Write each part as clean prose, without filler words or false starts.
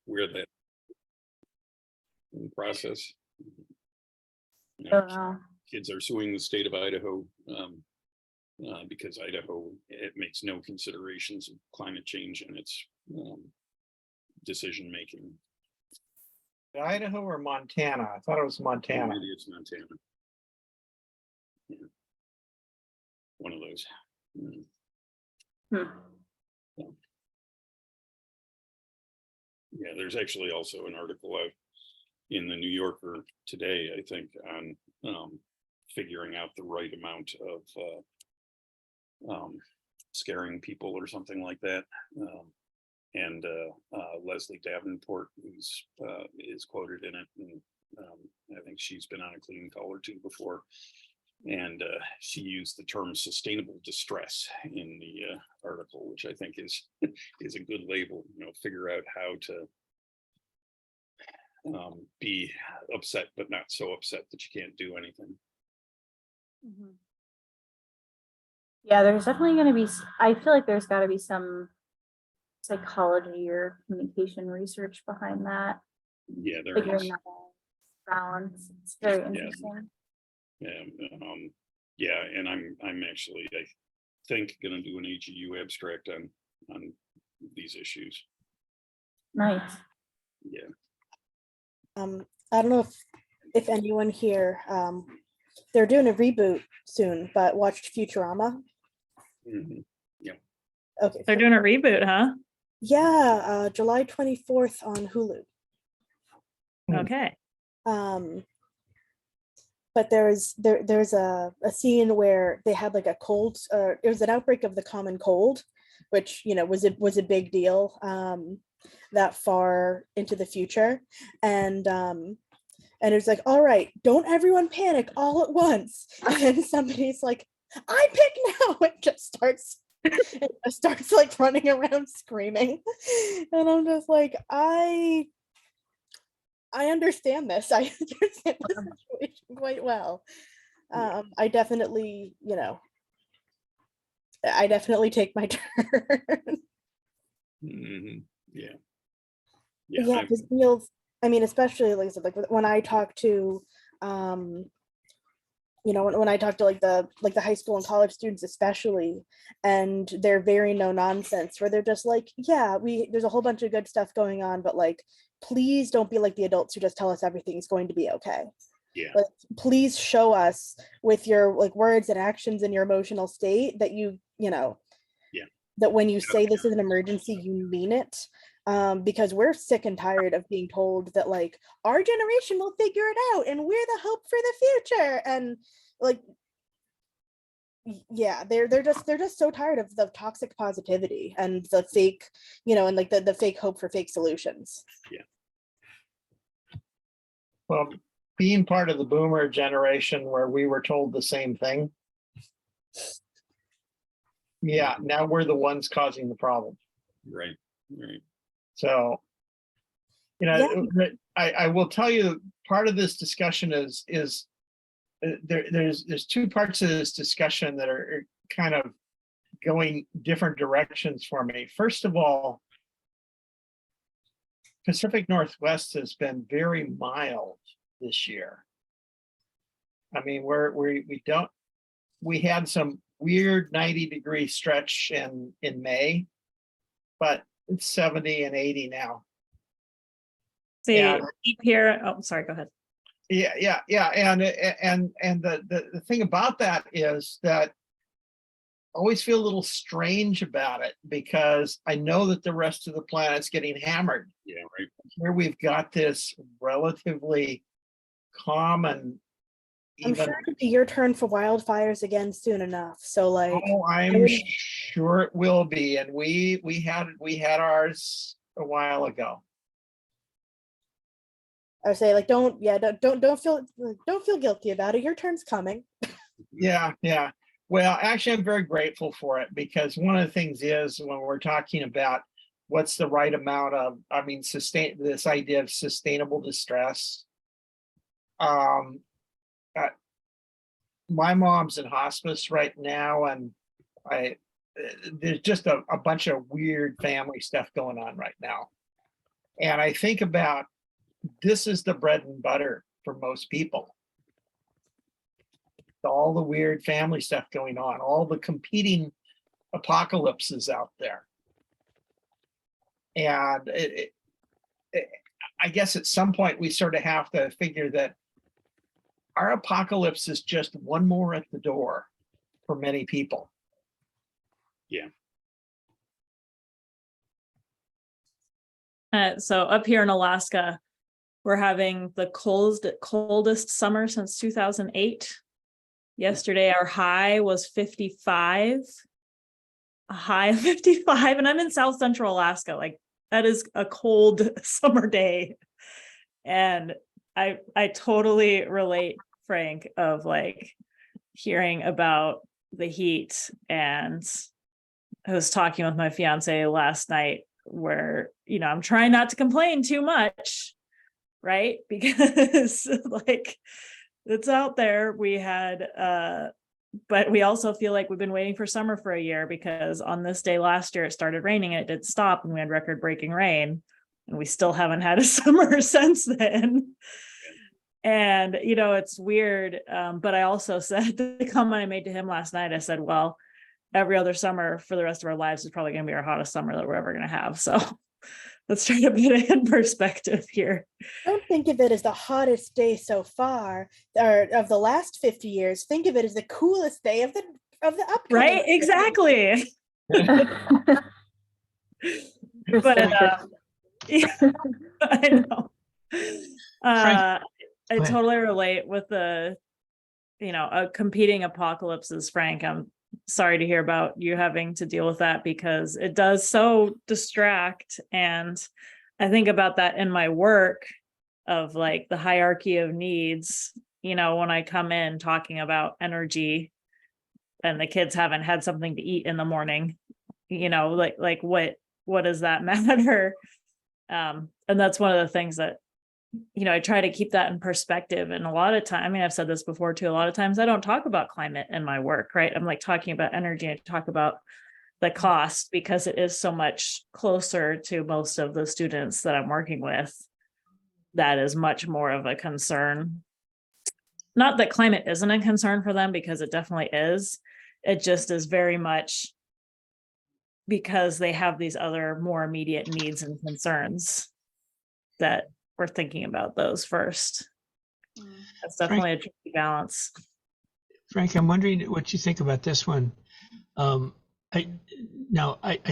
where that in the process. You Oh, know, no. kids are suing the state of Idaho because Idaho, it makes no considerations of climate change in its decision making. Idaho or Montana? I thought it was Montana. Maybe it's Montana. Yeah. One of those. Yeah, there's actually also an article out in the New Yorker today, I think, on figuring out the right amount of scaring people or something like that. And Leslie Davenport, who's is quoted in it, and I think she's been on a Clean Call or two before, and she used the term sustainable distress in the article, which I think is a good label. You know, figure out how to be upset but not so upset that you can't do anything. Yeah, there's definitely going to be, I feel like there's got to be some psychology or communication research behind that. Yeah, there Figuring is. that balance. It's very interesting. Yeah, and I'm actually, I think, going to do an AGU abstract on these issues. Nice. Yeah. I don't know if anyone here, they're doing a reboot soon, but watched Futurama. Yeah. Okay. They're doing a reboot, huh? Yeah, July 24th on Hulu. Okay. But there's a scene where they had like a cold, it was an outbreak of the common cold, which, you know, was a big deal that far into the future. And it was like, all right, don't everyone panic all at once. And somebody's like, I pick now. It just starts like running around screaming. And I'm just like, I understand this. I understand the situation quite well. I definitely, you know, I definitely take my turn. Yeah. Yeah, because feels, I mean, especially like I said, like when I talk to you know, when I talk to like the high school and college students especially, and they're very no nonsense, where they're just like, yeah, there's a whole bunch of good stuff going on, but like, please don't be like the adults who just tell us everything's going to be okay. Yeah. Like, please show us with your like words and actions and your emotional state that you know, that when you say this is an emergency, you mean it. Because we're sick and tired of being told that like our generation will figure it out and we're the hope for the future, and like, yeah, they're just so tired of the toxic positivity and the fake, you know, and like the fake hope for fake solutions. Yeah. Well, being part of the boomer generation where we were told the same thing. Yeah, now we're the ones causing the problem. Right. So, you know, I will tell you, part of this discussion is there's two parts of this discussion that are kind of going different directions for me. First of all, Pacific Northwest has been very mild this year. I mean, we had some weird 90-degree stretch in May, but it's 70 and 80 now. See, deep here. Oh, sorry, go ahead. Yeah. And the thing about that is that I always feel a little strange about it, because I know that the rest of the planet's getting hammered. Yeah, right. Here we've got this relatively calm, and I'm sure it'll be your turn for wildfires again soon enough. So like, oh, I'm sure it will be. And we had ours a while ago. I would say like, don't feel guilty about it. Your turn's coming. Yeah. Well, actually, I'm very grateful for it, because one of the things is, when we're talking about what's the right amount of, I mean, this idea of sustainable distress. My mom's in hospice right now, and there's just a bunch of weird family stuff going on right now. And I think about, this is the bread and butter for most people. All the weird family stuff going on, all the competing apocalypses out there. And I guess at some point we sort of have to figure that our apocalypse is just one more at the door for many people. So up here in Alaska, we're having the coldest summer since 2008. Yesterday, our high was 55, a high of 55, and I'm in South Central Alaska. Like, that is a cold summer day. And I totally relate, Frank, of like hearing about the heat. And I was talking with my fiance last night where, you know, I'm trying not to complain too much, right? Because like, it's out there. We had, but we also feel like we've been waiting for summer for a year, because on this day last year, it started raining and it did stop and we had record breaking rain, and we still haven't had a summer since then. And, you know, it's weird. But I also said, the comment I made to him last night, I said, well, every other summer for the rest of our lives is probably going to be our hottest summer that we're ever going to have. So let's try to put it in perspective here. Don't think of it as the hottest day so far, or of the last 50 years. Think of it as the coolest day of the upcoming. Right? Exactly. But yeah, I know. I totally relate with the, you know, competing apocalypses, Frank. I'm sorry to hear about you having to deal with that, because it does so distract. And I think about that in my work of like the hierarchy of needs, you know, when I come in talking about energy and the kids haven't had something to eat in the morning, you know, like what does that matter? And that's one of the things that, you know, I try to keep that in perspective. And a lot of time, I mean, I've said this before too, a lot of times I don't talk about climate in my work, right? I'm like talking about energy, and talk about the cost, because it is so much closer to most of the students that I'm working with. That is much more of a concern. Not that climate isn't a concern for them, because it definitely is. It just is very much because they have these other more immediate needs and concerns that we're thinking about those first. That's definitely a tricky balance. Frank, I'm wondering what you think about this one. I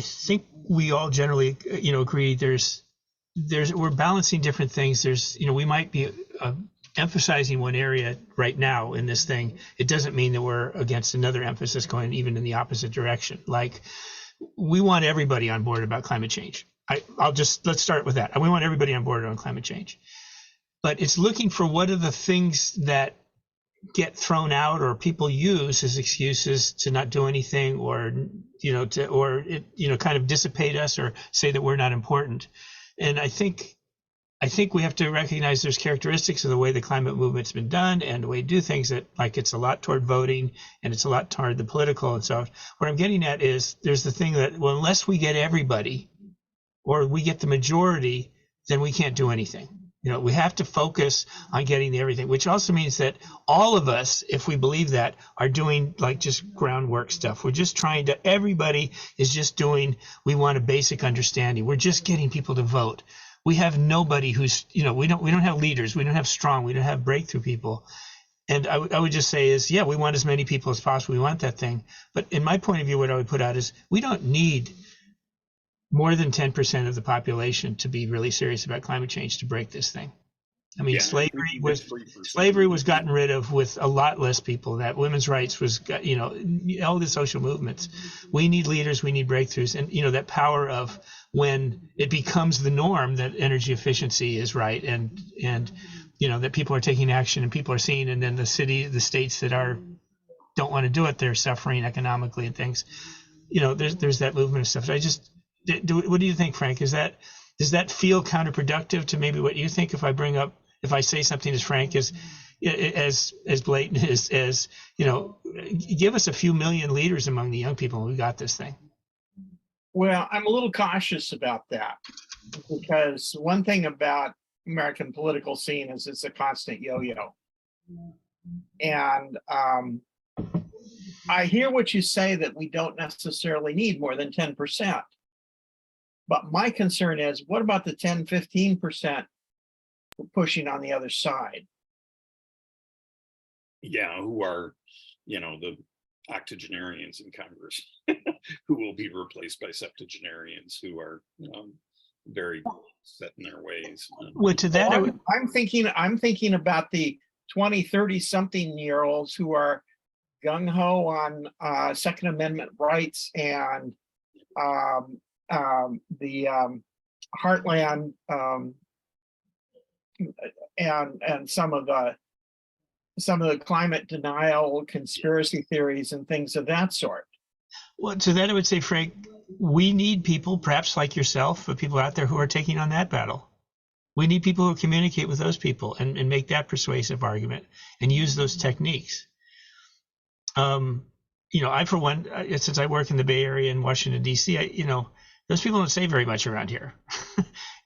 think we all generally, agree we're balancing different things. We might be emphasizing one area right now in this thing. It doesn't mean that we're against another emphasis going even in the opposite direction. Like, we want everybody on board about climate change. Let's start with that. We want everybody on board on climate change, but it's looking for what are the things that get thrown out or people use as excuses to not do anything, or, kind of dissipate us or say that we're not important. And I think we have to recognize there's characteristics of the way the climate movement's been done and the way we do things, that like it's a lot toward voting and it's a lot toward the political and stuff. What I'm getting at is there's the thing that, well, unless we get everybody or we get the majority, then we can't do anything. We have to focus on getting everything, which also means that all of us, if we believe that, are doing like just groundwork stuff. We're just everybody is just doing, we want a basic understanding. We're just getting people to vote. We have nobody who's, we don't have leaders. We don't have strong, we don't have breakthrough people. And I would just say is, yeah, we want as many people as possible. We want that thing. But in my point of view, what I would put out is we don't need more than 10% of the population to be really serious about climate change to break this thing. I mean, slavery was gotten rid of with a lot less people. That women's rights was, all the social movements. We need leaders, we need breakthroughs, and that power of when it becomes the norm that energy efficiency is right, and that people are taking action and people are seeing, and then the states that don't want to do it, they're suffering economically and things. There's that movement of stuff. So what do you think, Frank? Does that feel counterproductive to maybe what you think if I say something as frank as blatant as give us a few million leaders among the young people and we got this thing? Well, I'm a little cautious about that. Because one thing about American political scene is it's a constant yo-yo. And I hear what you say, that we don't necessarily need more than 10%. But my concern is, what about the 10, 15% pushing on the other side? Yeah, who are, the octogenarians in Congress, who will be replaced by septuagenarians who are very set in their ways. Well, to that, I Well, would, I'm thinking about the 20, 30 something year olds who are gung ho on Second Amendment rights and the Heartland and some of the climate denial conspiracy theories and things of that sort. well, to that I would say, Frank, we need people, perhaps like yourself, but people out there who are taking on that battle. We need people who communicate with those people and make that persuasive argument and use those techniques. I, for one, since I work in the Bay Area in Washington, D.C., those people don't say very much around here.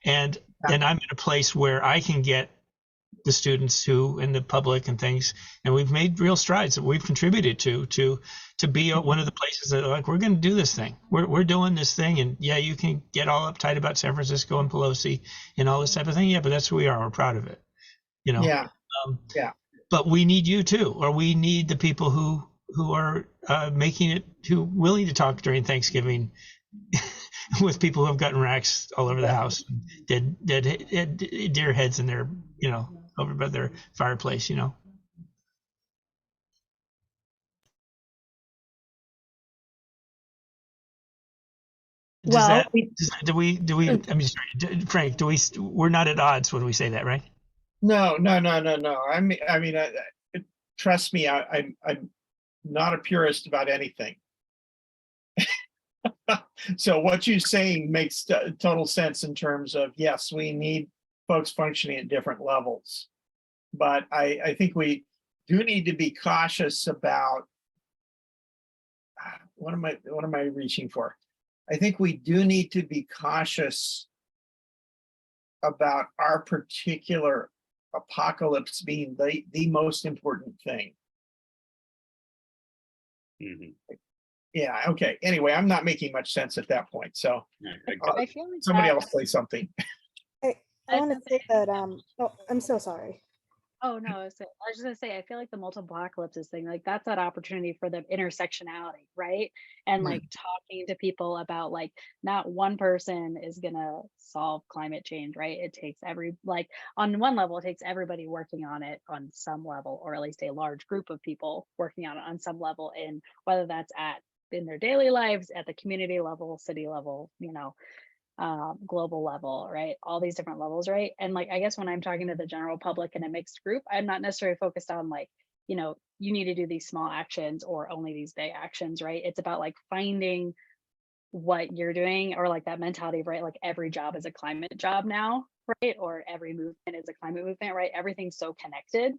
and I'm in a place where I can get the students who, and the public and things, and we've made real strides that we've contributed to be one of the places that, like, we're going to do this thing. We're doing this thing. And yeah, you can get all uptight about San Francisco and Pelosi and all this type of thing. Yeah, but that's who we are. We're proud of it. Yeah. But we need you too, or we need the people who are making it, who willing to talk during Thanksgiving with people who have gotten racks all over the house, dead deer heads in their, over by their fireplace, Well, Do we, I mean, sorry, Frank, we're not at odds when we say that, right? No. I mean, trust me, I'm not a purist about anything. So what you're saying makes total sense in terms of, yes, we need folks functioning at different levels. But I think we do need to be cautious about, what am I reaching for? I think we do need to be cautious about our particular apocalypse being the most important thing. Mhm. Yeah, okay. Anyway, I'm not making much sense at that point. So I feel like somebody that- else say something. I want to say that, oh, I'm so sorry. Oh no, I was just gonna say, I feel like the multiple apocalypses thing, like that's that opportunity for the intersectionality, right? And Yeah. like talking to people about, like, not one person is gonna solve climate change, right? It takes like, on one level, it takes everybody working on it on some level, or at least a large group of people working on it on some level, and whether that's in their daily lives, at the community level, city level, global level, right? All these different levels, right? And like, I guess when I'm talking to the general public in a mixed group, I'm not necessarily focused on, like, you need to do these small actions or only these big actions, right? It's about, like, finding what you're doing, or like that mentality of, right, like every job is a climate job now, right? Or every movement is a climate movement, right? Everything's so connected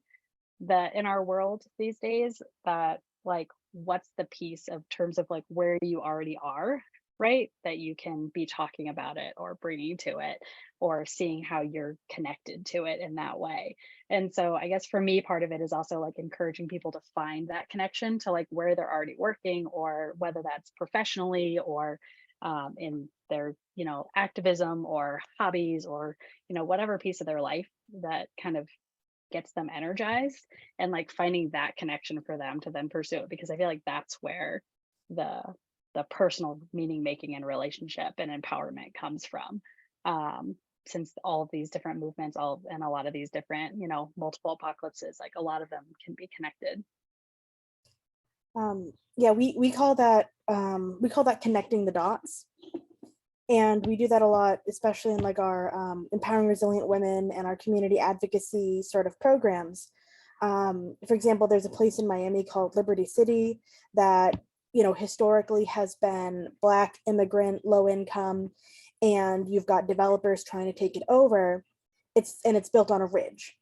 that in our world these days, that, like, what's the piece of terms of, like, where you already are, right, that you can be talking about it or bringing to it, or seeing how you're connected to it in that way. And so I guess for me, part of it is also, like, encouraging people to find that connection to, like, where they're already working, or whether that's professionally or in their activism or hobbies, or whatever piece of their life that kind of gets them energized, and, like, finding that connection for them to then pursue it, because I feel like that's where the personal meaning making and relationship and empowerment comes from, since all of these different movements, and a lot of these different multiple apocalypses, like, a lot of them can be connected. Yeah, we call that connecting the dots. And we do that a lot, especially in, like, our empowering resilient women and our community advocacy sort of programs. For example, there's a place in Miami called Liberty City that, historically has been Black, immigrant, low income, and you've got developers trying to take it over. It's built on a ridge.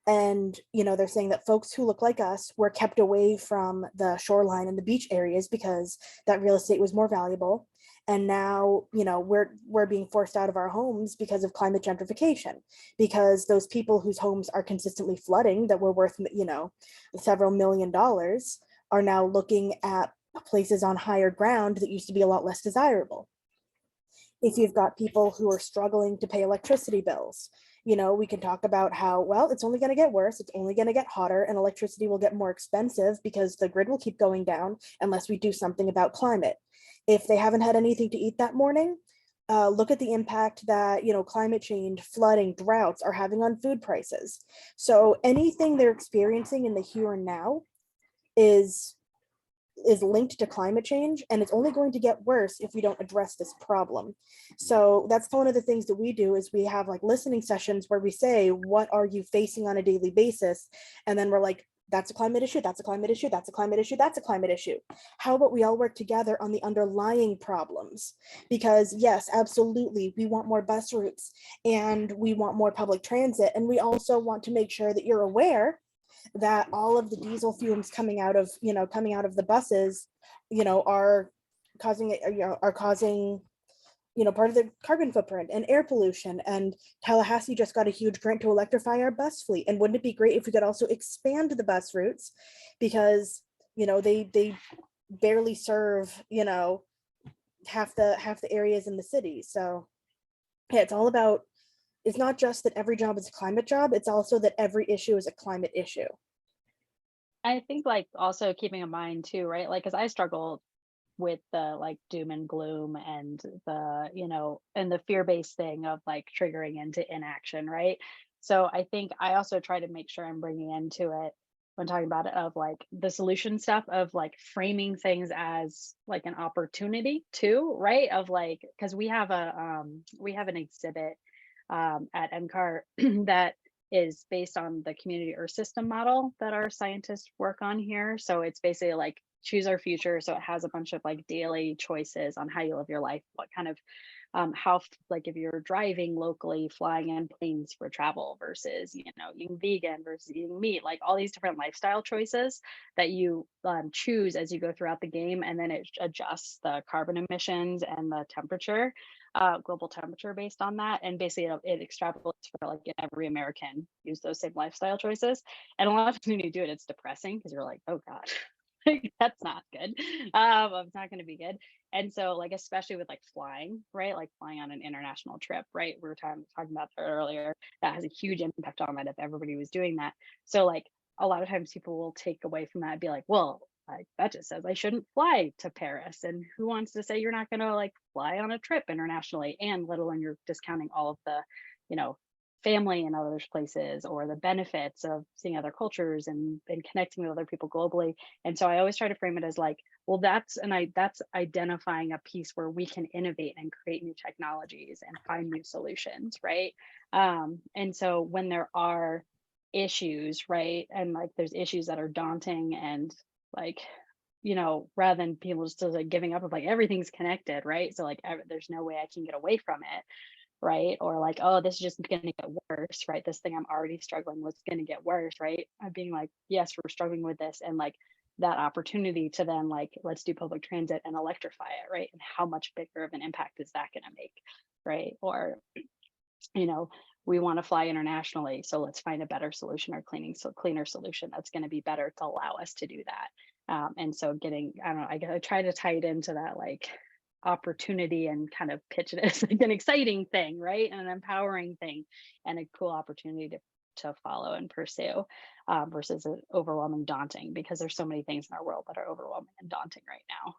And, they're saying that folks who look like us were kept away from the shoreline and the beach areas because that real estate was more valuable. And now, you know, we're being forced out of our homes because of climate gentrification, because those people whose homes are consistently flooding that were worth, you know, several $1,000,000 are now looking at places on higher ground that used to be a lot less desirable. If you've got people who are struggling to pay electricity bills, you know, we can talk about how, well, it's only going to get worse, it's only going to get hotter, and electricity will get more expensive because the grid will keep going down unless we do something about climate. If they haven't had anything to eat that morning, look at the impact that, you know, climate change, flooding, droughts are having on food prices. So anything they're experiencing in the here and now is linked to climate change, and it's only going to get worse if we don't address this problem. So that's one of the things that we do, is we have like listening sessions where we say, what are you facing on a daily basis? And then we're like, that's a climate issue, that's a climate issue, that's a climate issue, that's a climate issue. How about we all work together on the underlying problems? Because yes, absolutely, we want more bus routes and we want more public transit, and we also want to make sure that you're aware that all of the diesel fumes coming out of, you know, coming out of the buses, you know, are causing, you know, part of the carbon footprint and air pollution. And Tallahassee just got a huge grant to electrify our bus fleet. And wouldn't it be great if we could also expand the bus routes, because, you know, they barely serve, you know, half the areas in the city. So yeah, it's all about, it's not just that every job is a climate job, it's also that every issue is a climate issue. I think like also keeping in mind too, right? Like, cause I struggle with the like doom and gloom and the, you know, and the fear-based thing of like triggering into inaction, right? So I think I also try to make sure I'm bringing into it when talking about it of like the solution stuff of like framing things as like an opportunity too, right? Of like, because we have an exhibit at NCAR that is based on the community earth system model that our scientists work on here. So it's basically like choose our future. So it has a bunch of like daily choices on how you live your life, what kind of like if you're driving locally, flying in planes for travel versus, you know, eating vegan versus eating meat, like all these different lifestyle choices that you choose as you go throughout the game. And then it adjusts the carbon emissions and the temperature, global temperature based on that. And basically it extrapolates for like every American use those same lifestyle choices. And a lot of times when you do it, it's depressing because you're like, oh God, like, that's not good. It's not going to be good. And so like, especially with like flying, right? Like flying on an international trip, right? We were talking about that earlier. That has a huge impact on it if everybody was doing that. So like a lot of times people will take away from that and be like, well, like that just says I shouldn't fly to Paris. And who wants to say you're not going to like fly on a trip internationally, and let alone you're discounting all of the, you know, family in other places or the benefits of seeing other cultures and connecting with other people globally. And so I always try to frame it as like, well, that's identifying a piece where we can innovate and create new technologies and find new solutions, right? And so when there are issues, right, and like there's issues that are daunting and like, you know, rather than people just like giving up of like everything's connected, right? So like there's no way I can get away from it, right? Or like, oh, this is just going to get worse, right? This thing I'm already struggling with is going to get worse, right? Being like, yes, we're struggling with this, and like that opportunity to then like, let's do public transit and electrify it, right? And how much bigger of an impact is that going to make, right? Or, you know, we want to fly internationally, so let's find a better solution or cleaner solution that's going to be better to allow us to do that. And so getting, I don't know, I try to tie it into that like opportunity and kind of pitch it as like an exciting thing, right? And an empowering thing and a cool opportunity to follow and pursue, versus an overwhelming, daunting, because there's so many things in our world that are overwhelming and daunting right now.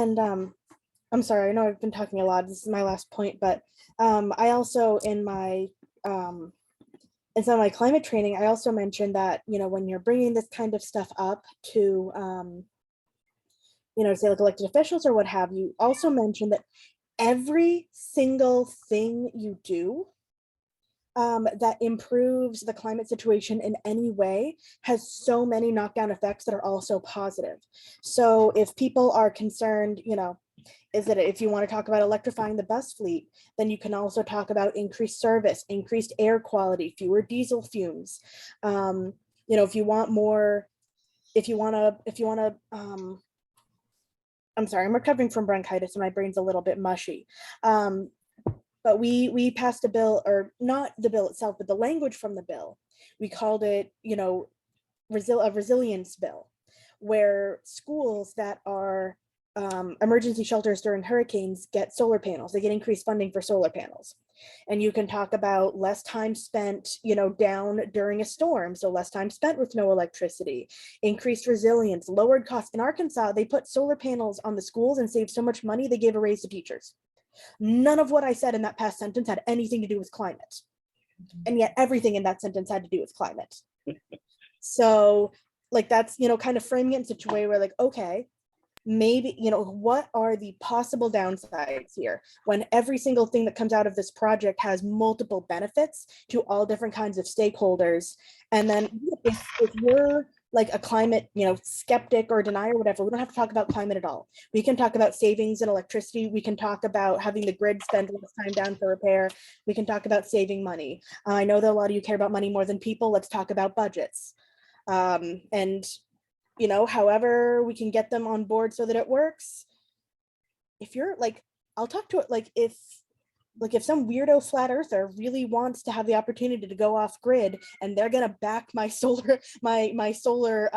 And I'm sorry, I know I've been talking a lot, this is my last point, but I also in some of my climate training, I also mentioned that, you know, when you're bringing this kind of stuff up to you know, say like elected officials or what have you, also mention that every single thing you do that improves the climate situation in any way has so many knockdown effects that are also positive. So if people are concerned, you know, is that if you want to talk about electrifying the bus fleet, then you can also talk about increased service, increased air quality, fewer diesel fumes. You know, if you want more, if you want to I'm sorry, I'm recovering from bronchitis and my brain's a little bit mushy. But we passed a bill, or not the bill itself, but the language from the bill. We called it, a resilience bill, where schools that are emergency shelters during hurricanes get solar panels. They get increased funding for solar panels. And you can talk about less time spent, down during a storm. So less time spent with no electricity, increased resilience, lowered costs. In Arkansas, they put solar panels on the schools and saved so much money, they gave a raise to teachers. None of what I said in that past sentence had anything to do with climate. And yet everything in that sentence had to do with climate. So like, that's, kind of framing it in such a way where like, okay, maybe, what are the possible downsides here when every single thing that comes out of this project has multiple benefits to all different kinds of stakeholders. And then if we're like a climate, skeptic or denier or whatever, we don't have to talk about climate at all. We can talk about savings in electricity. We can talk about having the grid spend less time down for repair. We can talk about saving money. I know that a lot of you care about money more than people. Let's talk about budgets. And however we can get them on board so that it works. If you're like, I'll talk to it, like if some weirdo flat earther really wants to have the opportunity to go off grid and they're gonna back my solar, my solar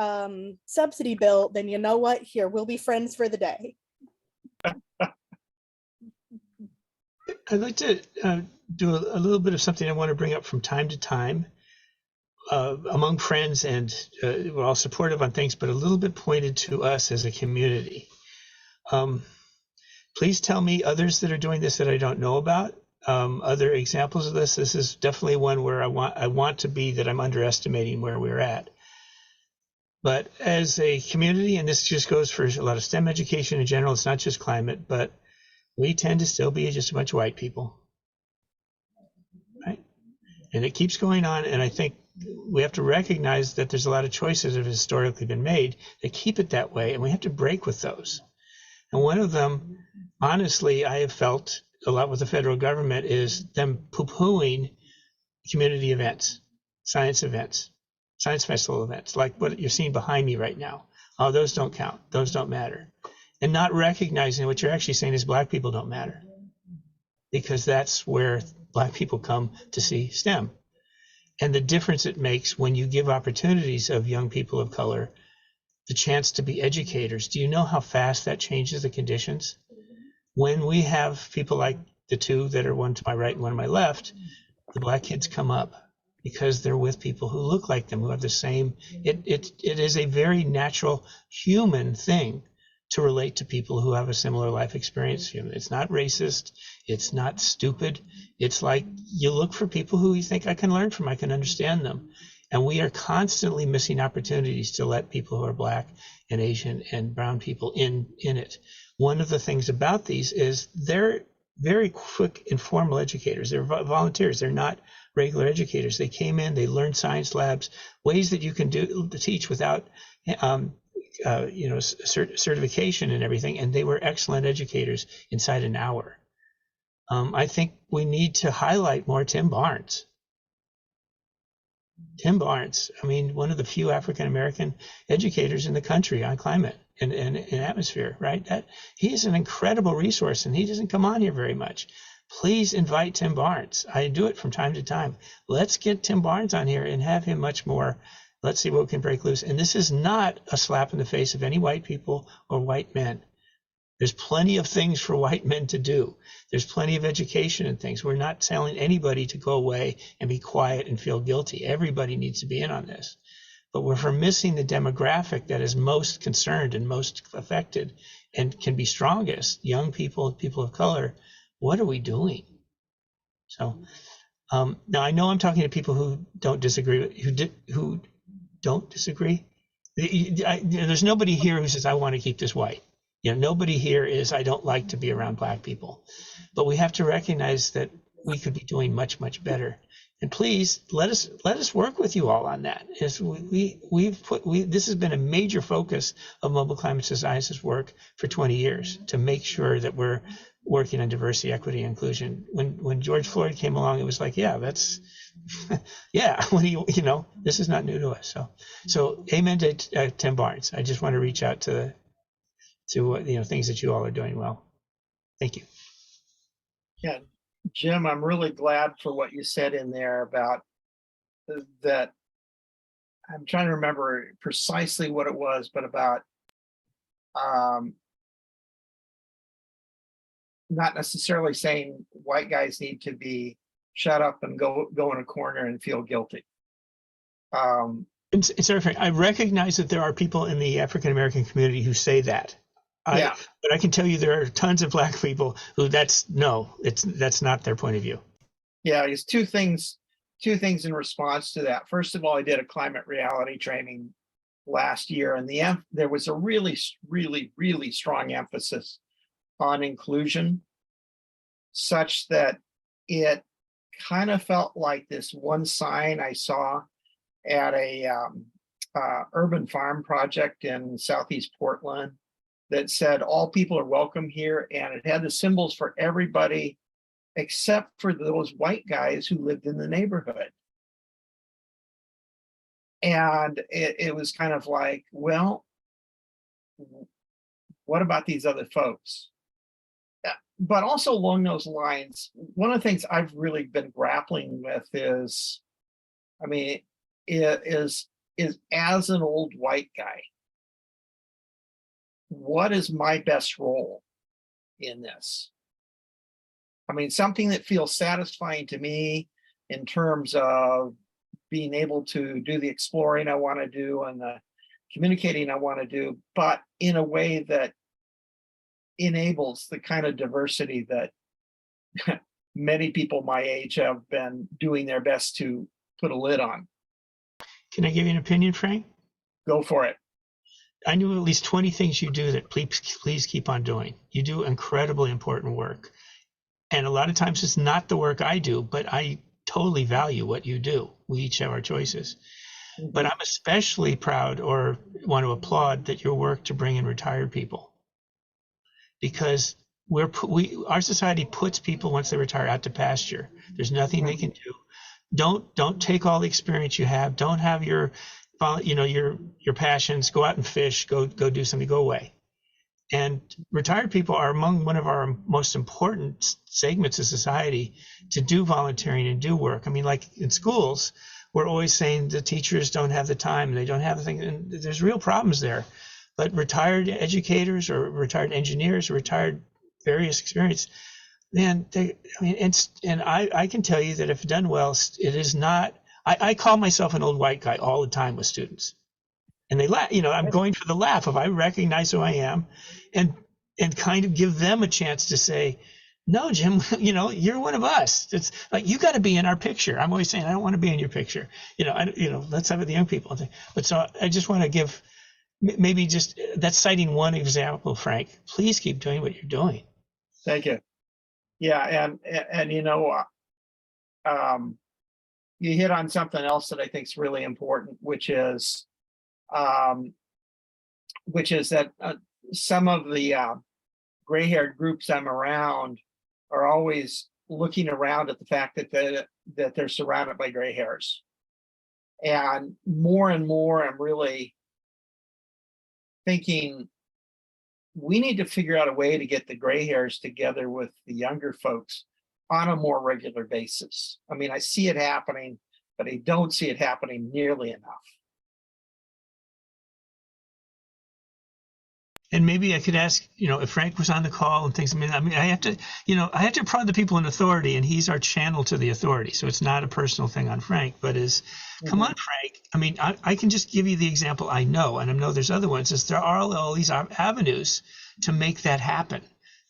subsidy bill, then you know what? Here, we'll be friends for the day. I'd like to do a little bit of something I want to bring up from time to time. Among friends, and we're all supportive on things, but a little bit pointed to us as a community. Please tell me others that are doing this that I don't know about. Other examples of this. This is definitely one where I want to be that I'm underestimating where we're at. But as a community, and this just goes for a lot of STEM education in general, it's not just climate, but we tend to still be just a bunch of white people, right? And it keeps going on, and I think we have to recognize that there's a lot of choices that have historically been made that keep it that way, and we have to break with those. And one of them, honestly, I have felt a lot with the federal government is them poo-pooing community events, science festival events, like what you're seeing behind me right now. Oh, those don't count. Those don't matter. And not recognizing what you're actually saying is Black people don't matter, because that's where Black people come to see STEM. And the difference it makes when you give opportunities of young people of color the chance to be educators. Do you know how fast that changes the conditions? When we have people like the two that are one to my right and one to my left, the Black kids come up because they're with people who look like them, who have the same, it is a very natural human thing to relate to people who have a similar life experience. It's not racist. It's not stupid. It's like you look for people who you think I can learn from, I can understand them. And we are constantly missing opportunities to let people who are Black and Asian and brown people in it. One of the things about these is they're very quick, informal educators. They're volunteers. They're not regular educators. They came in, they learned science labs, ways that you can teach without certification and everything, and they were excellent educators inside an hour. I think we need to highlight more Tim Barnes. Tim Barnes, I mean, one of the few African-American educators in the country on climate and atmosphere, right? That he is an incredible resource, and he doesn't come on here very much. Please invite Tim Barnes. I do it from time to time. Let's get Tim Barnes on here and have him much more. Let's see what we can break loose. And this is not a slap in the face of any white people or white men. There's plenty of things for white men to do. There's plenty of education and things. We're not telling anybody to go away and be quiet and feel guilty. Everybody needs to be in on this. But we're missing the demographic that is most concerned and most affected and can be strongest. Young people, people of color. What are we doing? So now I know I'm talking to people who don't disagree, who don't disagree. There's nobody here who says, I want to keep this white. Nobody here is, I don't like to be around Black people. But we have to recognize that we could be doing much, much better. And please let us work with you all on that. As this has been a major focus of Mobile Climate Society's work for 20 years to make sure that we're working on diversity, equity, and inclusion. When George Floyd came along, it was like, yeah, that's, yeah, this is not new to us. So amen to Tim Barnes. I just want to reach out to to things that you all are doing well. Thank you. Yeah, Jim, I'm really glad for what you said in there about that. I'm trying to remember precisely what it was, but about not necessarily saying white guys need to be shut up and go in a corner and feel guilty. I recognize that there are people in the African American community who say that. Yeah. But I can tell you there are tons of Black people who that's not their point of view. Yeah, it's two things in response to that. First of all, I did a climate reality training last year, and there was a really, really, really strong emphasis on inclusion, such that it kind of felt like this one sign I saw at a urban farm project in Southeast Portland that said all people are welcome here, and it had the symbols for everybody except for those white guys who lived in the neighborhood. And it was kind of like, well, what about these other folks? But also along those lines, one of the things I've really been grappling with is, is as an old white guy, what is my best role in this? Something that feels satisfying to me in terms of being able to do the exploring I want to do and the communicating I want to do, but in a way that enables the kind of diversity that many people my age have been doing their best to put a lid on. Can I give you an opinion, Frank? Go for it. I knew at least 20 things you do that please keep on doing. You do incredibly important work. And a lot of times it's not the work I do, but I totally value what you do. We each have our choices. Mm-hmm. But I'm especially proud or want to applaud that your work to bring in retired people. Because our society puts people once they retire out to pasture. There's nothing they can do. Don't take all the experience you have. Don't have your passions. Go out and fish. Go do something. Go away. And retired people are among one of our most important segments of society to do volunteering and do work. Like in schools, we're always saying the teachers don't have the time, they don't have the thing, and there's real problems there. But retired educators or retired engineers or retired various experience, man, I can tell you that if done well, it is not, I call myself an old white guy all the time with students. And they laugh, I'm going for the laugh of I recognize who I am and kind of give them a chance to say, no, Jim, you're one of us. It's like, you got to be in our picture. I'm always saying, I don't want to be in your picture. Let's have it the young people. But so I just want to give maybe just that's citing one example, Frank. Please keep doing what you're doing. Thank you. Yeah. And you hit on something else that I think is really important, which is that some of the gray-haired groups I'm around are always looking around at the fact that they're surrounded by gray hairs. And more, I'm really thinking we need to figure out a way to get the gray hairs together with the younger folks on a more regular basis. I see it happening, but I don't see it happening nearly enough. And maybe I could ask, if Frank was on the call and things. I have to prod the people in authority, and he's our channel to the authority. So it's not a personal thing on Frank, but come on, Frank. I can just give you the example I know, and I know there's other ones. There are all these avenues to make that happen.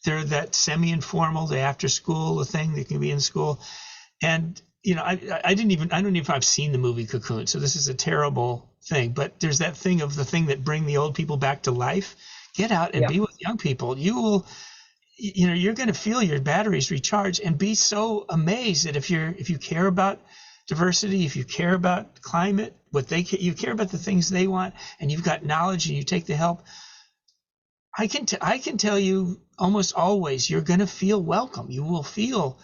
They're that semi-informal, the after school, the thing that can be in school. And, I don't even know if I've seen the movie Cocoon. So this is a terrible thing, but there's that thing of the thing that bring the old people back to life. Get out and be with young people. You will, you're going to feel your batteries recharge and be so amazed that if you care about diversity, if you care about climate, you care about the things they want, and you've got knowledge and you take the help. I can tell you almost always you're going to feel welcome. You will feel,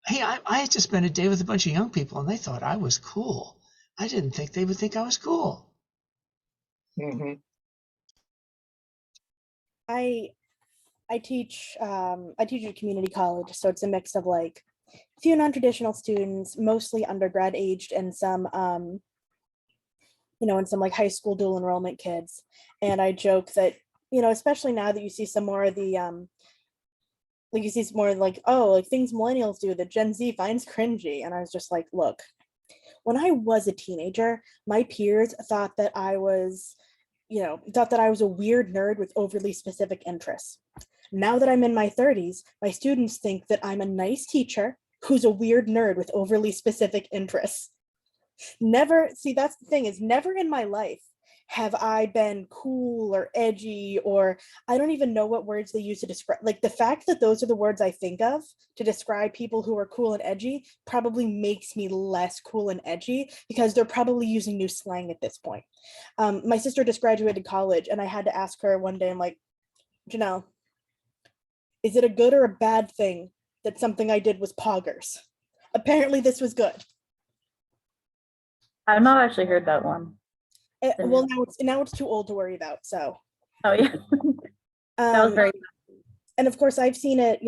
hey, I had to spend a day with a bunch of young people and they thought I was cool. I didn't think they would think I was cool. Mm-hmm. I teach at a community college, so it's a mix of like a few non-traditional students, mostly undergrad aged, and some and some like high school dual enrollment kids. And I joke that, especially now that you see some more of the like you see some more like, oh, like things millennials do that Gen Z finds cringy. And I was just like, look, when I was a teenager, my peers thought that I was a weird nerd with overly specific interests. Now that I'm in my 30s, my students think that I'm a nice teacher who's a weird nerd with overly specific interests. Never, see, that's the thing, is never in my life have I been cool or edgy, or I don't even know what words they use to describe. Like, the fact that those are the words I think of to describe people who are cool and edgy probably makes me less cool and edgy, because they're probably using new slang at this point. My sister just graduated college, and I had to ask her one day, I'm like, Janelle, is it a good or a bad thing that something I did was poggers? Apparently this was good. I've not actually heard that one. Well, now it's too old to worry about. So, Oh yeah, that was very. And of course, I've seen it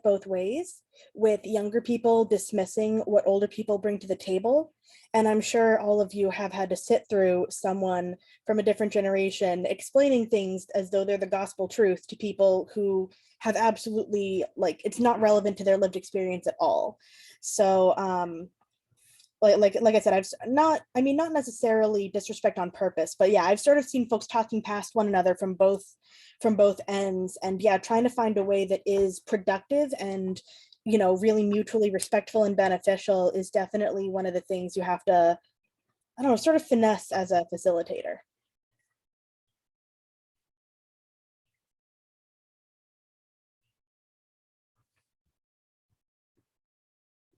both ways, with younger people dismissing what older people bring to the table. And I'm sure all of you have had to sit through someone from a different generation explaining things as though they're the gospel truth to people who have absolutely, like, it's not relevant to their lived experience at all. So, like I said, not necessarily disrespect on purpose, but yeah, I've sort of seen folks talking past one another from both ends, and yeah, trying to find a way that is productive and really mutually respectful and beneficial is definitely one of the things you have to, I don't know, sort of finesse as a facilitator.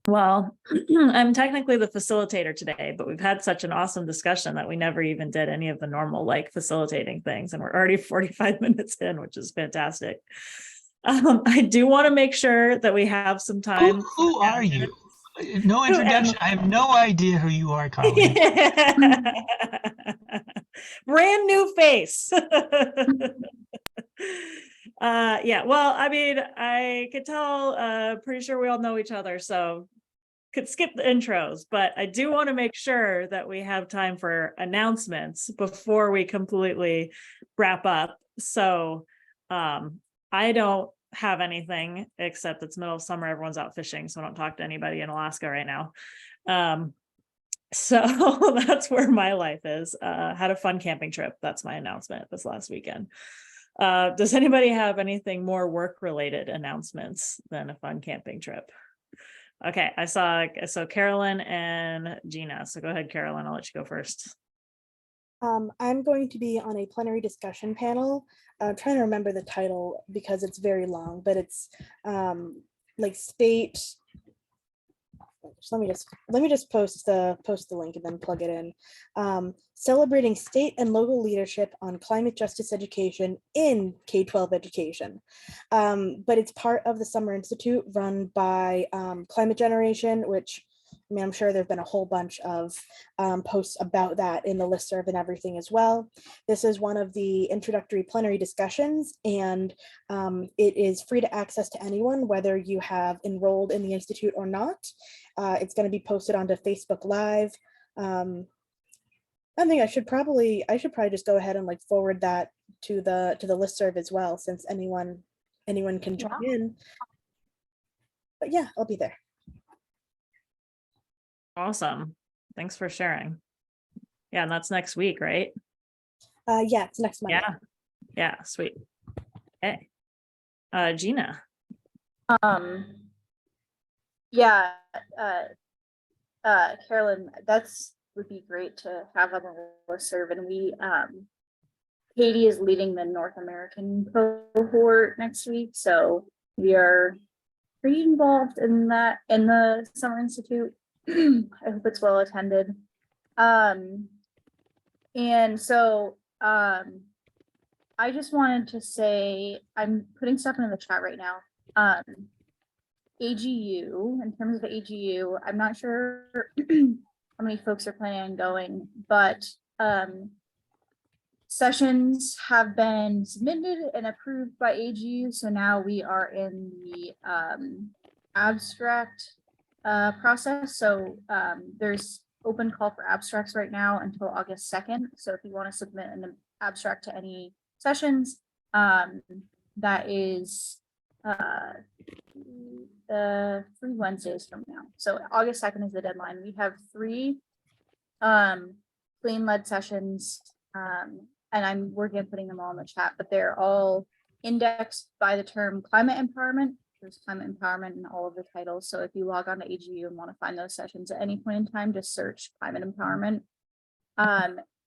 Well, I'm technically the facilitator today, but we've had such an awesome discussion that we never even did any of the normal like facilitating things, and we're already 45 minutes in, which is fantastic. I do want to make sure that we have some time. Who are you? No introduction. I have no idea who you are, Colleen. Brand new face. Yeah, well, I mean, I could tell, pretty sure we all know each other, so could skip the intros, but I do want to make sure that we have time for announcements before we completely wrap up. So I don't have anything, except it's middle of summer, everyone's out fishing, so I don't talk to anybody in Alaska right now. So that's where my life is. Had a fun camping trip. That's my announcement this last weekend. Does anybody have anything more work related announcements than a fun camping trip? Okay, I saw Carolyn and Gina. So go ahead, Carolyn, I'll let you go first. I'm going to be on a plenary discussion panel. I'm trying to remember the title because it's very long, but it's like state. Let me just post the link and then plug it in. Celebrating state and local leadership on climate justice education in K-12 education. But it's part of the Summer Institute run by Climate Generation, which, I mean, I'm sure there've been a whole bunch of posts about that in the listserv and everything as well. This is one of the introductory plenary discussions, and it is free to access to anyone, whether you have enrolled in the Institute or not. It's going to be posted onto Facebook Live. I think I should probably just go ahead and like forward that to the listserv as well, since anyone can join in. But yeah, I'll be there. Awesome. Thanks for sharing. Yeah, and that's next week, right? Yeah, it's next Monday. Yeah, sweet. Okay. Gina. Yeah, Carolyn, would be great to have on the listserv, and we Katie is leading the North American cohort next week, so we are pretty involved in that in the Summer Institute. I hope it's well attended. And so I just wanted to say, I'm putting stuff in the chat right now. AGU, in terms of AGU, I'm not sure how many folks are planning on going, but sessions have been submitted and approved by AGU, so now we are in the abstract process. So there's open call for abstracts right now until August 2nd. So if you want to submit an abstract to any sessions, that is 3 Wednesdays from now. So August 2nd is the deadline. We have 3 CLEAN-led sessions, and I'm working on putting them all in the chat, but they're all indexed by the term climate empowerment. There's climate empowerment in all of the titles. So if you log on to AGU and want to find those sessions at any point in time, just search climate empowerment.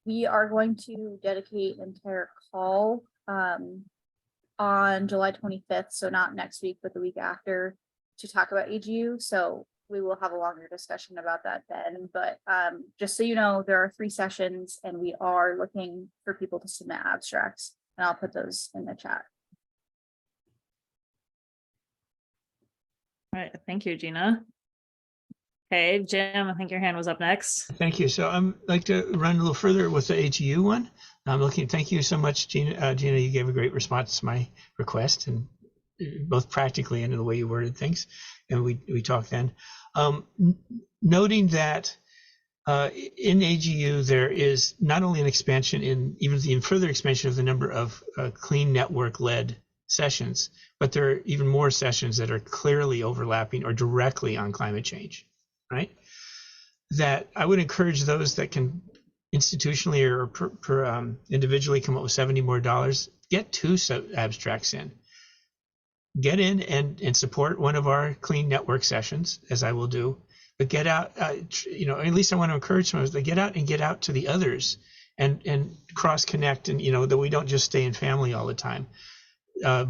We are going to dedicate an entire call on July 25th. So not next week, but the week after, to talk about AGU. So we will have a longer discussion about that then. But just so you know, there are 3 sessions and we are looking for people to submit abstracts, and I'll put those in the chat. All right, thank you, Gina. Okay, Jim, I think your hand was up next. Thank you. So I'm like to run a little further with the AGU one. Thank you so much, Gina. Gina, you gave a great response to my request, and both practically and in the way you worded things. And we talked then. Noting that in AGU, there is not only an expansion in even further expansion of the number of clean network led sessions, but there are even more sessions that are clearly overlapping or directly on climate change, right? That I would encourage those that can institutionally or per individually come up with $70 more, get 2 abstracts in. Get in and support one of our clean network sessions, as I will do, but get out, at least I want to encourage some of us to get out to the others and cross connect, and, that we don't just stay in family all the time.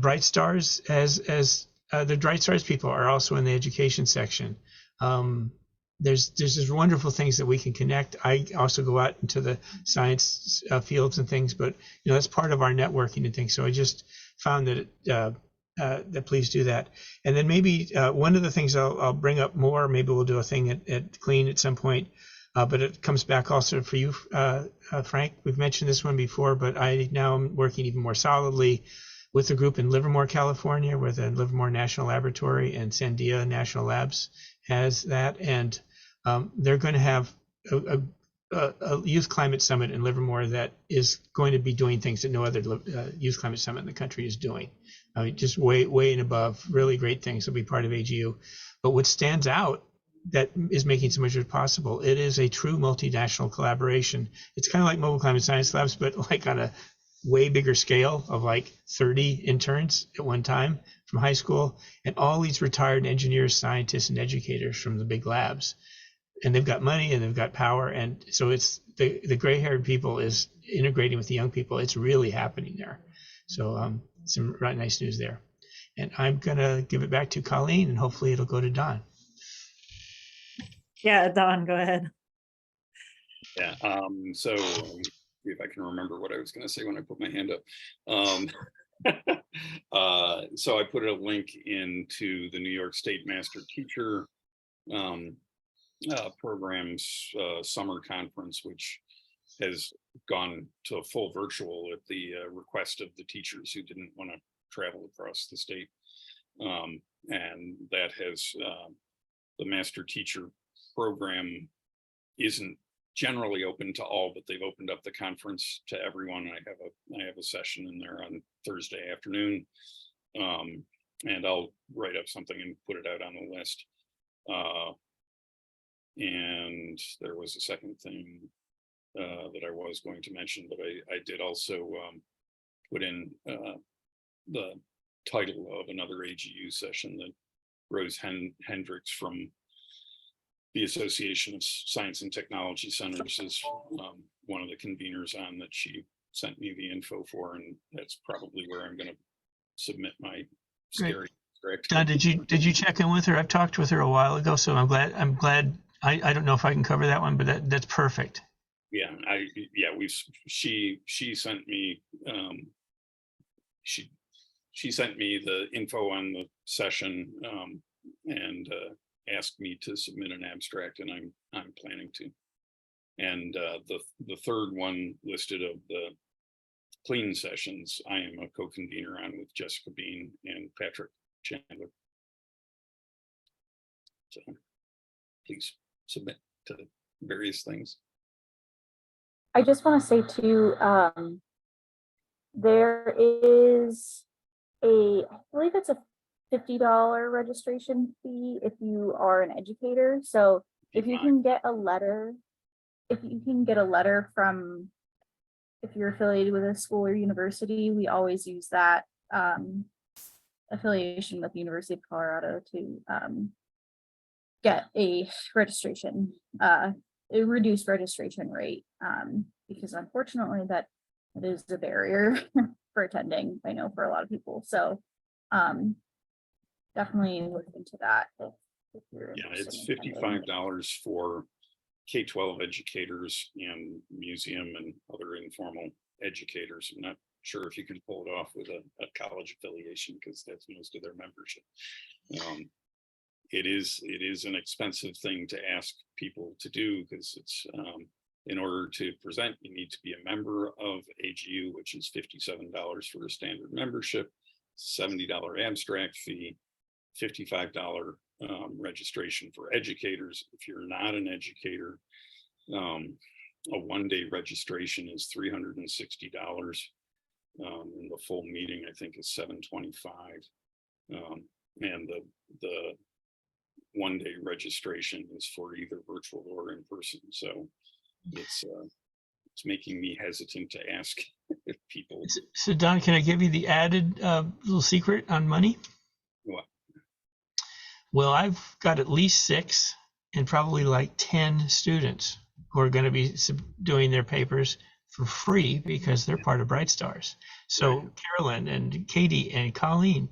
Bright Stars, as the Bright Stars people are also in the education section. There's just wonderful things that we can connect. I also go out into the science fields and things, but that's part of our networking and things. So I just found that that please do that. And then maybe one of the things I'll bring up more, maybe we'll do a thing at CLEAN at some point, but it comes back also for you, Frank. We've mentioned this one before, but I now am working even more solidly with a group in Livermore, California, where the Livermore National Laboratory and Sandia National Labs has that. And they're going to have a youth climate summit in Livermore that is going to be doing things that no other youth climate summit in the country is doing. Just way and above, really great things will be part of AGU. But what stands out that is making so much of it possible, it is a true multinational collaboration. It's kind of like Mobile Climate Science Labs, but like on a way bigger scale of like 30 interns at one time from high school, and all these retired engineers, scientists, and educators from the big labs. And they've got money and they've got power. And so it's the gray-haired people is integrating with the young people. It's really happening there. So some right nice news there. And I'm gonna give it back to Colleen, and hopefully it'll go to Don. Yeah, Don, go ahead. Yeah, so see if I can remember what I was going to say when I put my hand up. So I put a link into the New York State Master Teacher Program's summer conference, which has gone to full virtual at the request of the teachers who didn't want to travel across the state. And that has the Master Teacher Program isn't generally open to all, but they've opened up the conference to everyone. I have a session in there on Thursday afternoon, and I'll write up something and put it out on the list. And there was a second thing that I was going to mention, but I did also put in the title of another AGU session that Rose Hendricks from the Association of Science and Technology Centers is one of the conveners on, that she sent me the info for, and that's probably where I'm going to submit my scary. Don, did you check in with her? I've talked with her a while ago, so I'm glad. I don't know if I can cover that one, but that's perfect. Yeah, she sent me she sent me the info on the session and asked me to submit an abstract, and I'm planning to. And the third one listed of the CLEAN sessions, I am a co-convener on with Jessica Bean and Patrick Chandler. So please submit to the various things. I just want to say too, there is I believe it's a $50 registration fee if you are an educator. So if you can get a letter, from, if you're affiliated with a school or university, we always use that affiliation with the University of Colorado to get a registration, a reduced registration rate, because unfortunately that is a barrier for attending, I know, for a lot of people. So definitely look into that. If you're Yeah, interested it's in attending. $55 for K-12 educators and museum and other informal educators. I'm not sure if you can pull it off with a college affiliation, because that's most of their membership. It is an expensive thing to ask people to do, because it's in order to present, you need to be a member of AGU, which is $57 for a standard membership, $70 abstract fee, $55 registration for educators. If you're not an educator, a one-day registration is $360. And the full meeting, I think, is $725. And the one-day registration is for either virtual or in person. So it's making me hesitant to ask people. So Don, can I give you the added little secret on money? What? Well, I've got at least 6 and probably like 10 students who are going to be doing their papers for free because they're part of Bright Stars. So Right. Carolyn and Katie and Colleen,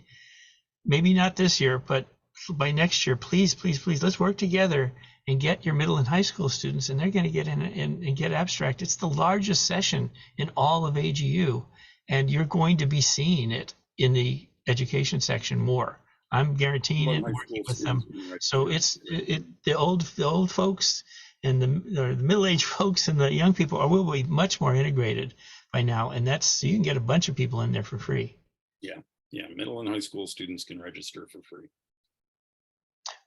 maybe not this year, but by next year, please, please, please, let's work together and get your middle and high school students, and they're going to get in and get abstract. It's the largest session in all of AGU, and you're going to be seeing it in the education section more. I'm guaranteeing it, working with them. So it's the old folks and the middle-aged folks and the young people will be much more integrated by now, and so you can get a bunch of people in there for free. Yeah, middle and high school students can register for free.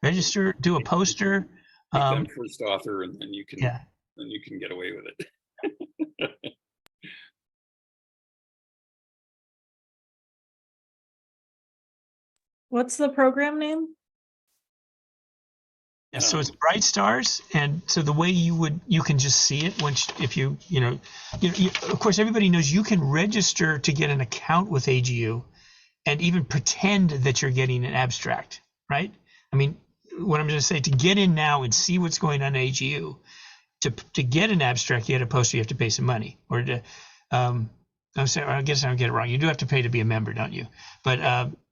Register, do a poster. Make them first author, and then you can get away with it. What's the program name? So it's Bright Stars, and so the way you can just see it once if you of course everybody knows you can register to get an account with AGU, and even pretend that you're getting an abstract, right? I mean, what I'm going to say, to get in now and see what's going on at AGU, to get an abstract, you get a poster, you have to pay some money, or to I'm sorry, I guess I don't get it wrong. You do have to pay to be a member, don't you? But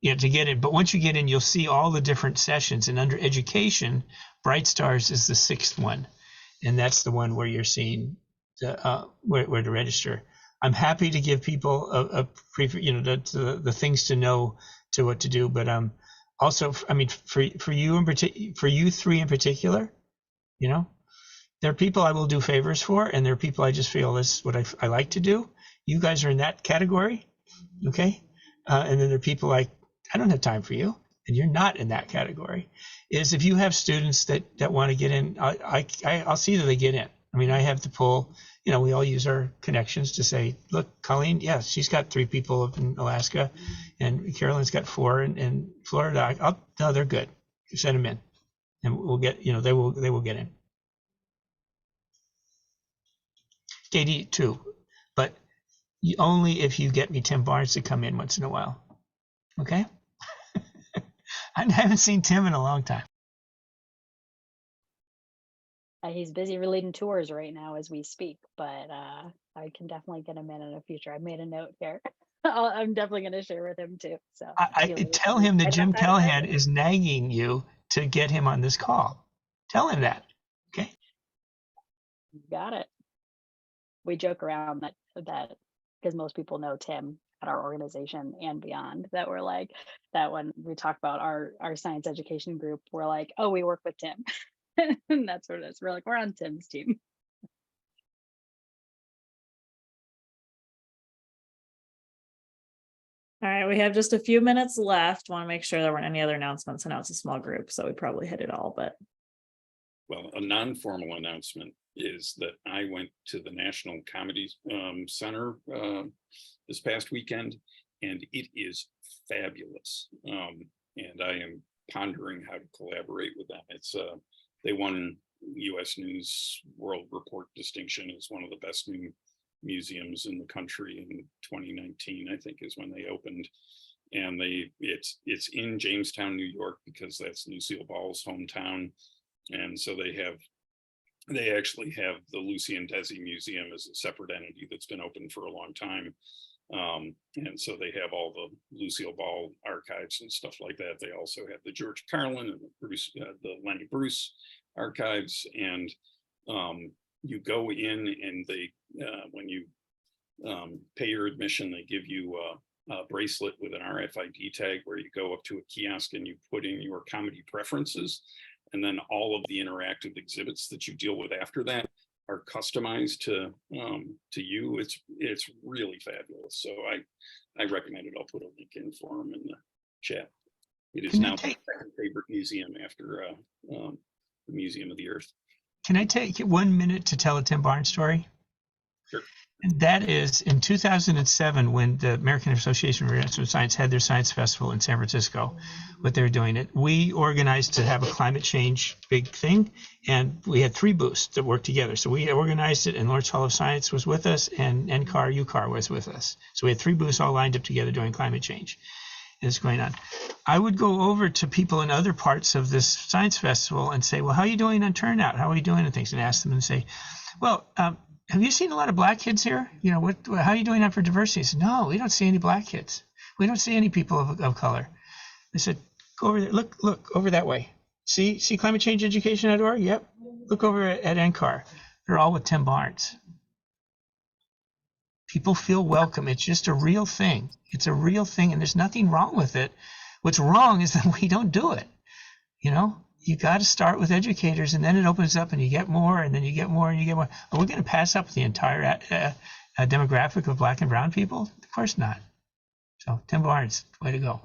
to get in. But once you get in, you'll see all the different sessions. And under education, Bright Stars is the 6th one, and that's the one where you're seeing where to register. I'm happy to give people the things to know to what to do. But also, I mean, for you for you 3 in particular, there are people I will do favors for, and there are people I just feel this is what I like to do. You guys are in that category, okay? And then there are people like, I don't have time for you, and you're not in that category. Is if you have students that want to get in, I'll see that they get in. I mean, I have to pull, we all use our connections to say, look, Colleen, yes, she's got 3 people up in Alaska, and Carolyn's got 4 in Florida. No, they're good. Send them in, and we'll get, they will get in. Katie too, but only if you get me Tim Barnes to come in once in a while. Okay? I haven't seen Tim in a long time. He's busy leading tours right now as we speak, but I can definitely get him in the future. I made a note here. I'm definitely going to share with him too. So I tell him that Jim Callahan is nagging you to get him on this call. Tell him that. Okay? Got it. We joke around that because most people know Tim at our organization and beyond, that we're like, that when we talk about our science education group, we're like, oh, we work with Tim. And that's what it is. We're like, we're on Tim's team. All right, we have just a few minutes left. Want to make sure there weren't any other announcements. I know it's a small group, so we probably hit it all, but Well, a non-formal announcement is that I went to the National Comedy Center this past weekend, and it is fabulous. And I am pondering how to collaborate with them. It's they won U.S. News World Report distinction as one of the best new museums in the country in 2019, I think, is when they opened. And it's in Jamestown, New York, because that's Lucille Ball's hometown. And so they actually have the Lucy and Desi Museum as a separate entity that's been open for a long time. And so they have all the Lucille Ball archives and stuff like that. They also have the George Carlin and the Lenny Bruce archives. And you go in and they, when you pay your admission, they give you a bracelet with an RFID tag where you go up to a kiosk and you put in your comedy preferences. And then all of the interactive exhibits that you deal with after that are customized to you. It's really fabulous. So I recommend it. I'll put a link in for them in the chat. It is now my second favorite museum after the Museum of the Earth. Can I take 1 minute to tell a Tim Barnes story? Sure. And that is in 2007, when the American Association of Research and Science had their science festival in San Francisco, what they were doing it, we organized to have a climate change big thing. And we had 3 booths that worked together. So we organized it, and Lawrence Hall of Science was with us, and NCAR, UCAR was with us. So we had 3 booths all lined up together doing climate change. Is going on. I would go over to people in other parts of this science festival and say, well, how are you doing on turnout? How are you doing on things? And ask them and say, well, have you seen a lot of black kids here? You know, how are you doing on for diversity? I said, no, we don't see any black kids. We don't see any people of color. I said, go over there, look over that way. See climatechangeeducation.org? Yep. Look over at NCAR. They're all with Tim Barnes. People feel welcome. It's just a real thing. It's a real thing, and there's nothing wrong with it. What's wrong is that we don't do it. You know, you got to start with educators, and then it opens up, and you get more, and then you get more, and you get more. Are we going to pass up the entire demographic of black and brown people? Of course not. So, Tim Barnes, way to go.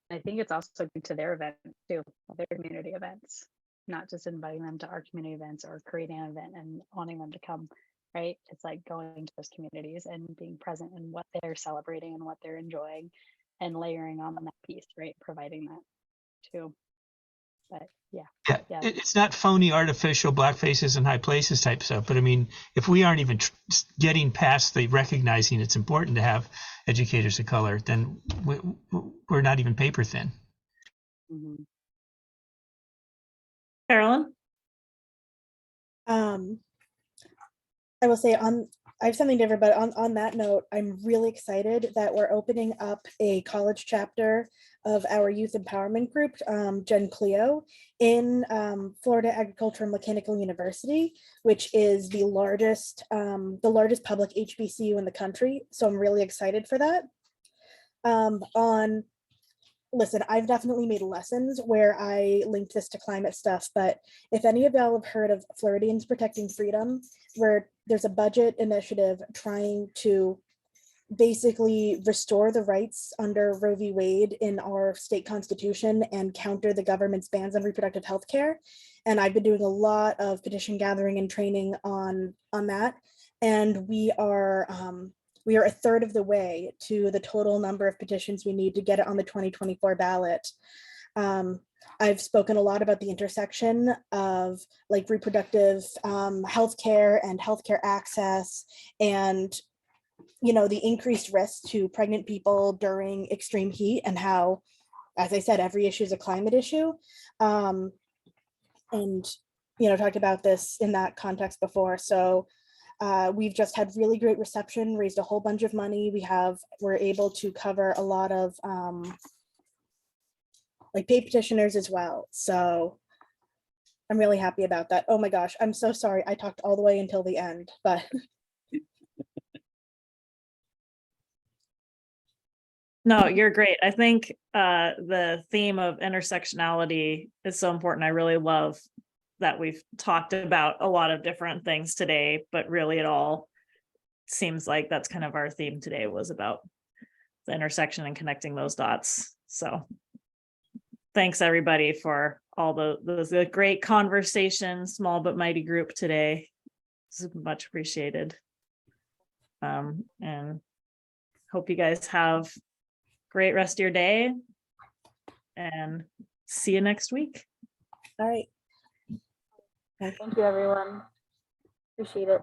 I think it's also good to their event too, their community events, not just inviting them to our community events or creating an event and wanting them to come, right? It's like going to those communities and being present in what they're celebrating and what they're enjoying and layering on that piece, right? Providing that too. But yeah. It's not phony, artificial black faces in high places type stuff. But I mean, if we aren't even getting past the recognizing it's important to have educators of color, then we're not even paper thin. Mm-hmm. Carolyn? I will say I have something different, but on that note, I'm really excited that we're opening up a college chapter of our youth empowerment group, Gen Cleo, in Florida Agricultural and Mechanical University, which is the largest public HBCU in the country. So I'm really excited for that. Listen, I've definitely made lessons where I linked this to climate stuff, but if any of y'all have heard of Floridians Protecting Freedom, where there's a budget initiative trying to basically restore the rights under Roe v. Wade in our state constitution and counter the government's bans on reproductive health care. And I've been doing a lot of petition gathering and training on that. And we are a third of the way to the total number of petitions we need to get it on the 2024 ballot. I've spoken a lot about the intersection of like reproductive healthcare and healthcare access, and the increased risk to pregnant people during extreme heat, and how, as I said, every issue is a climate issue. And talked about this in that context before. So we've just had really great reception, raised a whole bunch of money. We're able to cover a lot of like paid petitioners as well. So I'm really happy about that. Oh my gosh, I'm so sorry. I talked all the way until the end, but. No, you're great. I think the theme of intersectionality is so important. I really love that we've talked about a lot of different things today, but really it all seems like that's kind of our theme today, was about the intersection and connecting those dots. So thanks everybody for all the great conversation, small but mighty group today. This is much appreciated. And hope you guys have a great rest of your day and see you next week. All right. Thank you, everyone. Appreciate it.